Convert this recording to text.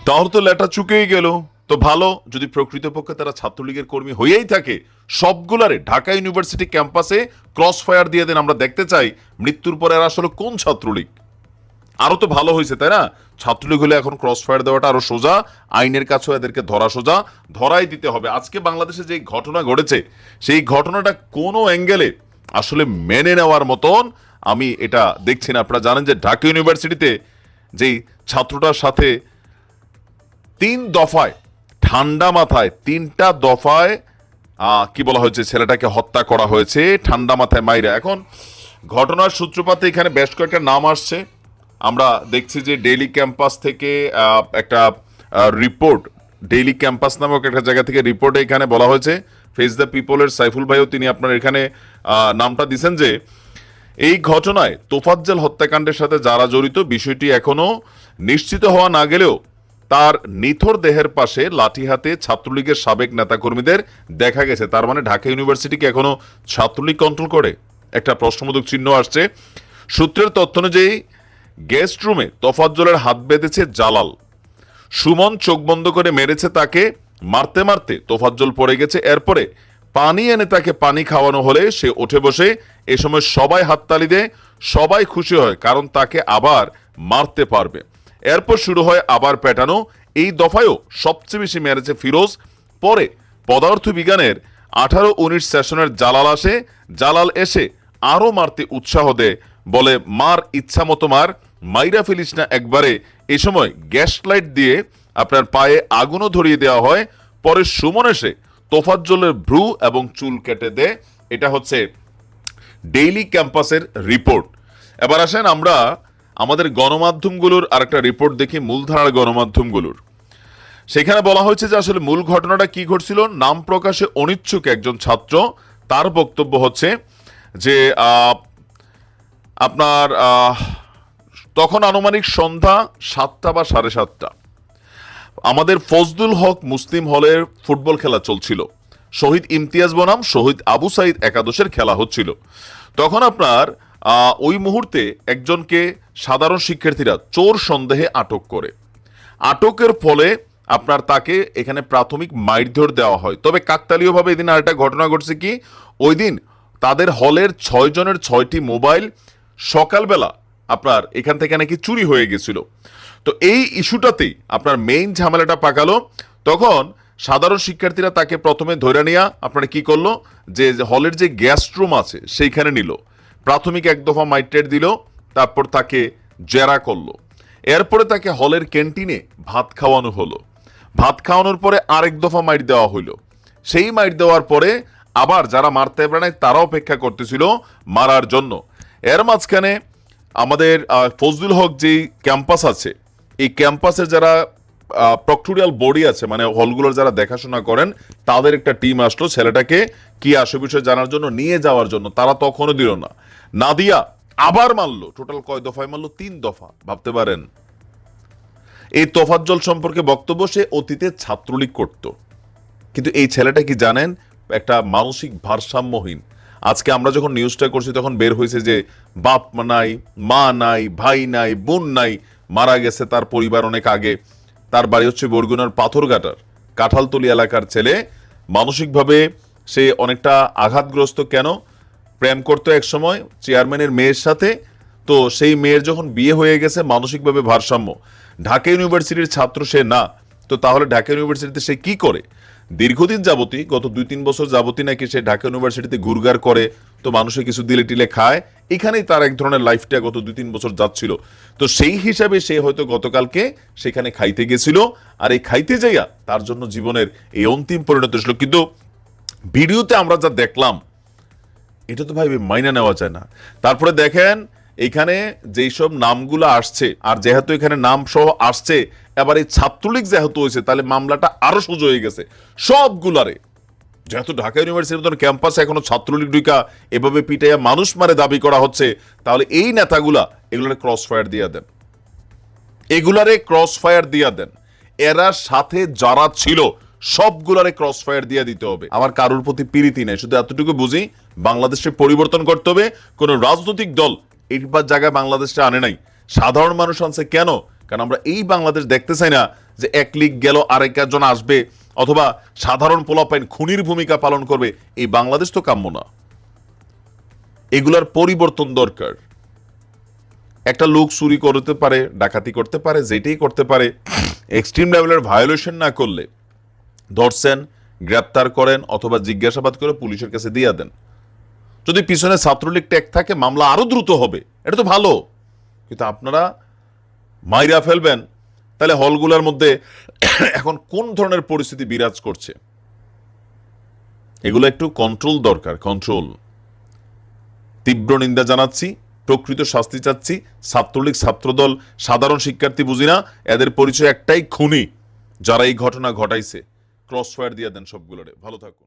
তাহলে তো লেটা চুকেই গেল। তো ভালো, যদি প্রকৃতপক্ষে তারা ছাত্রলীগের কর্মী হয়েই থাকে, সবগুলারে ঢাকা ইউনিভার্সিটি ক্যাম্পাসে ক্রস ফায়ার দিয়ে দেন। আমরা দেখতে চাই মৃত্যুর পরে আর আসলে কোন ছাত্রলীগ। আরো তো ভালো হয়েছে, তাই না? ছাত্রলীগ হলে এখন ক্রস ফায়ার দেওয়াটা আরো সোজা, আইনের কাছেও এদেরকে ধরা সোজা, ধরাই দিতে হবে। আজকে বাংলাদেশে যে ঘটনা ঘটেছে, সেই ঘটনাটা কোনো অ্যাঙ্গেলে আসলে মেনে নেওয়ার মতন আমি এটা দেখছি না। আপনারা জানেন যে ঢাকা ইউনিভার্সিটিতে যেই ছাত্রটার সাথে 3 দফায়, ঠান্ডা মাথায় 3টা দফায় কি বলা হয়েছে, ছেলেটাকে হত্যা করা হয়েছে ঠান্ডা মাথায় মাইরা। এখন ঘটনার সূত্রপাতে এখানে বেশ কয়েকটা নাম আসছে। আমরা দেখছি যে ডেইলি ক্যাম্পাস থেকে একটা রিপোর্ট, ডেইলি ক্যাম্পাস নামক একটা জায়গা থেকে রিপোর্টে এখানে বলা হয়েছে, ফেস দ্য পিপলের সাইফুল ভাইও তিনি আপনার এখানে নামটা দিচ্ছেন যে এই ঘটনায় তোফাজ্জল হত্যাকাণ্ডের সাথে যারা জড়িত বিষয়টি এখনো নিশ্চিত হওয়া না গেলেও তার নিথর দেহের পাশে লাঠি হাতে ছাত্রলীগের সাবেক নেতাকর্মীদের দেখা গেছে। তার মানে ঢাকা ইউনিভার্সিটিকে এখনো ছাত্রলীগ কন্ট্রোল করে? একটা প্রশ্নবোধক চিহ্ন আসছে। সূত্রের তথ্য অনুযায়ী গেস্ট রুমে তোফাজ্জলের হাত বেঁধেছে জালাল। সুমন চোখ বন্ধ করে মেরেছে তাকে, মারতে মারতে তোফাজ্জল পড়ে গেছে। এরপরে পানি এনে তাকে পানি খাওয়ানো হলে সে উঠে বসে। এ সময় সবাই হাততালি দেয়, সবাই খুশি হয়, কারণ তাকে আবার মারতে পারবে। এরপর শুরু হয় আবার পেটানো। এই দফায়ও সবচেয়ে বেশি মেরেছে ফিরোজ। পরে পদার্থ বিজ্ঞানের 18-19 সেশনের জালাল আসে। জালাল এসে আরো মারতে উৎসাহ দেয়, বলে মার, ইচ্ছা মতো মার, মাইরা ফেলিস না একবারে। এ সময় গ্যাস লাইট দিয়ে আপনার পায়ে আগুনও ধরিয়ে দেওয়া হয়। পরে সুমন এসে তোফাজ্জলের ভ্রু এবং চুল কেটে দেয়। এটা হচ্ছে ডেইলি ক্যাম্পাসের রিপোর্ট। এবার আসেন আমরা আমাদের গণমাধ্যমগুলোর আরেকটা রিপোর্ট দেখি, মূলধারার গণমাধ্যমগুলোর। সেখানে বলা হয়েছে যে আসলে মূল ঘটনাটা কি ঘটছিল। নাম প্রকাশে অনিচ্ছুক একজন ছাত্র, তার বক্তব্য হচ্ছে যে আপনার তখন আনুমানিক সন্ধ্যা 7টা বা 7:30 আমাদের ফজলুল হক মুসলিম হলের ফুটবল খেলা চলছিল। শহীদ ইমতিয়াজ বনাম শহীদ আবু সাইদ একাদশের খেলা হচ্ছিল। তখন আপনার ওই মুহূর্তে একজনকে সাধারণ শিক্ষার্থীরা চোর সন্দেহে আটক করে। আটকের ফলে আপনার তাকে এখানে প্রাথমিক মারধর দেওয়া হয়। তবে কাকতালীয়ভাবে এদিন আরেকটা ঘটনা ঘটছে কি, ওই দিন তাদের হলের 6 জনের 6টি মোবাইল সকালবেলা আপনার এখান থেকে নাকি চুরি হয়ে গেছিল। তো এই ইস্যুটাতেই আপনার মেইন ঝামেলাটা পাকালো। তখন সাধারণ শিক্ষার্থীরা তাকে প্রথমে ধরে নিয়ে আপনারা কি করলো, যে হলের যে গেস্ট রুম আছে সেইখানে নিল। প্রাথমিক 1 দফা মাইট্রেট দিল, তারপর তাকে জেরা করলো। এরপরে তাকে হলের ক্যান্টিনে ভাত খাওয়ানো হলো। ভাত খাওয়ানোর পরে আরেক দফা মাইট দেওয়া হইলো। সেই মাইট দেওয়ার পরে আবার যারা মারতে পারে নাই তারা অপেক্ষা করতেছিল মারার জন্য। এর মাঝখানে আমাদের ফজলুল হক যে ক্যাম্পাস আছে, এই ক্যাম্পাসের যারা প্রক্টোরিয়াল বডি আছে, মানে হলগুলোর যারা দেখাশোনা করেন, তাদের একটা টিম আসলো ছেলেটাকে কি আসে বিষয় জানার জন্য, নিয়ে যাওয়ার জন্য। তারা তখনও দিল না, না দিয়া আবার মারলো। টোটাল কয় দফায় মারলো? 3 দফা। ভাবতে পারেন। এই তোফাজ্জল সম্পর্কে বক্তব্য, সে অতীতে ছাত্রলীগ করত। কিন্তু এই ছেলেটা কি জানেন, একটা মানসিক ভারসাম্যহীন। আজকে আমরা যখন নিউজটা করছি তখন বের হয়েছে যে বাপ নাই, মা নাই, ভাই নাই, বোন নাই, মারা গেছে তার পরিবার অনেক আগে। তার বাড়ি হচ্ছে বরগুনার পাথরঘাটার কাঁঠালতলি এলাকার ছেলে। মানসিকভাবে সে অনেকটা আঘাতগ্রস্ত। কেন? প্রেম করতো এক সময় চেয়ারম্যানের মেয়ের সাথে। তো সেই মেয়ের যখন বিয়ে হয়ে গেছে, মানসিকভাবে ভারসাম্য। ঢাকা ইউনিভার্সিটির ছাত্র সে না, তো তাহলে ঢাকা ইউনিভার্সিটিতে সে কি করে? দীর্ঘদিন যাবতী, গত 2-3 বছর যাবতী নাকি সে ঢাকা ইউনিভার্সিটিতে ঘুরঘার করে, তো মানুষের কিছু দিলে টিলে খায়। এখানেই তার এক ধরনের লাইফটা গত 2-3 বছর যাচ্ছিল। তো সেই হিসাবে সে হয়তো গতকালকে সেখানে খাইতে গেছিল, আর এই খাইতে যাইয়া তার জন্য জীবনের এই অন্তিম পরিণত ছিল। কিন্তু ভিডিওতে আমরা যা দেখলাম, এটা তো ভাই মাইনা নেওয়া যায় না। তারপরে দেখেন এখানে যেই সব নামগুলো আসছে, আর যেহেতু এখানে নাম সহ আসছে, এবার এই ছাত্রলীগ যেহেতু হয়েছে, তাহলে মামলাটা আরো সোজা হয়ে গেছে সবগুলারে। যেহেতু ঢাকা ইউনিভার্সিটির ক্যাম্পাসে এখনো ছাত্রলীগ ঢুকা এভাবে পিটাইয়া মানুষ মারে দাবি করা হচ্ছে, তাহলে এই নেতাগুলা এগুলারে ক্রস ফায়ার দিয়া দেন, এগুলারে ক্রস ফায়ার দিয়া দেন। এরা সাথে যারা ছিল সবগুলারে ক্রস ফায়ার দিয়ে দিতে হবে। আমার কারোর প্রতি প্রীতি নেই, শুধু এতটুকু বুঝি বাংলাদেশে পরিবর্তন করতে হবে। কোন রাজনৈতিক দল এইবার জায়গায় বাংলাদেশে আনে নাই, সাধারণ মানুষ আনছে। কেন? কারণ আমরা এই বাংলাদেশ দেখতে চাই না যে এক লীগ গেল আরেক একজন আসবে অথবা সাধারণ পোলাপাইন খুনির ভূমিকা পালন করবে। এই বাংলাদেশ তো কাম্য না। এগুলার পরিবর্তন দরকার। একটা লোক চুরি করতে পারে, ডাকাতি করতে পারে, যেটাই করতে পারে, এক্সট্রিম লেভেলের ভায়োলেশন না করলে ধরছেন, গ্রেপ্তার করেন অথবা জিজ্ঞাসাবাদ করে পুলিশের কাছে দিয়ে দেন। যদি পিছনে ছাত্রলীগ ট্যাগ থাকে মামলা আরো দ্রুত হবে, এটা তো ভালো। কিন্তু আপনারা মাইরা ফেলবেন, তাহলে হলগুলোর মধ্যে এখন কোন ধরনের পরিস্থিতি বিরাজ করছে, এগুলো একটু কন্ট্রোল দরকার, কন্ট্রোল। তীব্র নিন্দা জানাচ্ছি, প্রকৃত শাস্তি চাচ্ছি। ছাত্রলীগ, ছাত্রদল, সাধারণ শিক্ষার্থী বুঝি না, এদের পরিচয় একটাই, খুনি। যারা এই ঘটনা ঘটাইছে ক্রস ফায়ার দিয়ে দেন সবগুলোরে। ভালো থাকুন।